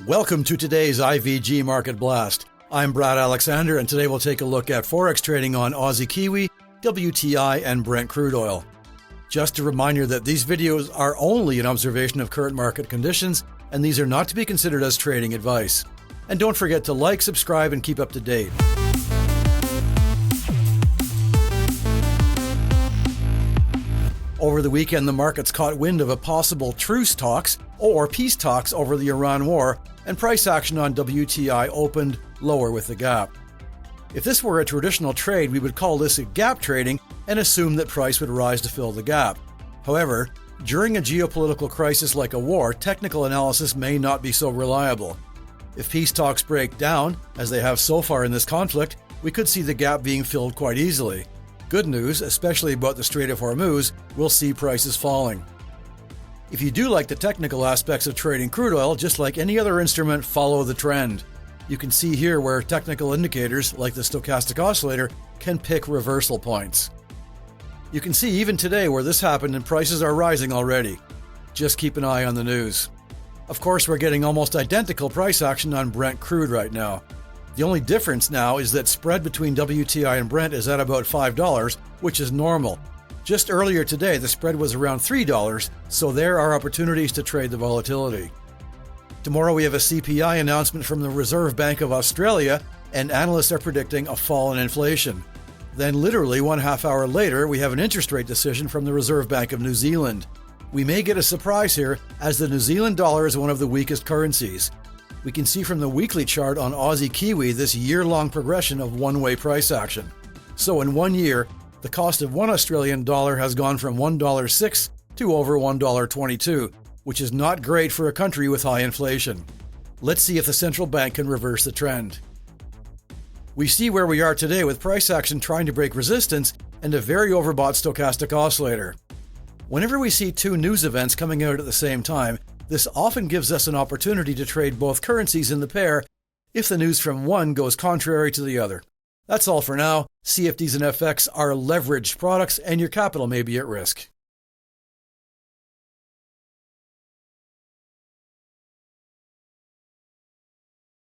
Welcome to today's IVG Market Blast. I'm Brad Alexander, and today we'll take a look at Forex trading on Aussie Kiwi, WTI, and Brent crude oil. Just a reminder that these videos are only an observation of current market conditions, and these are not to be considered as trading advice. And don't forget to like, subscribe, and keep up to date. Over the weekend, the markets caught wind of a possible truce talks or peace talks over the Iran war, and price action on WTI opened lower with the gap. If this were a traditional trade, we would call this a gap trading and assume that price would rise to fill the gap. However, during a geopolitical crisis like a war, technical analysis may not be so reliable. If peace talks break down, as they have so far in this conflict, we could see the gap being filled quite easily. Good news, especially about the Strait of Hormuz, we'll see prices falling. If you do like the technical aspects of trading crude oil, just like any other instrument, follow the trend. You can see here where technical indicators, like the stochastic oscillator, can pick reversal points. You can see even today where this happened and prices are rising already. Just keep an eye on the news. Of course, we're getting almost identical price action on Brent crude right now. The only difference now is that spread between WTI and Brent is at about $5, which is normal. Just earlier today, the spread was around $3, so there are opportunities to trade the volatility. Tomorrow we have a CPI announcement from the Reserve Bank of Australia, and analysts are predicting a fall in inflation. Then literally 1/2 hour later, we have an interest rate decision from the Reserve Bank of New Zealand. We may get a surprise here, as the New Zealand dollar is one of the weakest currencies. We can see from the weekly chart on Aussie Kiwi this year-long progression of one-way price action. So in 1 year, the cost of one Australian dollar has gone from $1.06 to over $1.22, which is not great for a country with high inflation. Let's see if the central bank can reverse the trend. We see where we are today with price action trying to break resistance and a very overbought stochastic oscillator. Whenever we see two news events coming out at the same time, this often gives us an opportunity to trade both currencies in the pair if the news from one goes contrary to the other. That's all for now. CFDs and FX are leveraged products, and your capital may be at risk.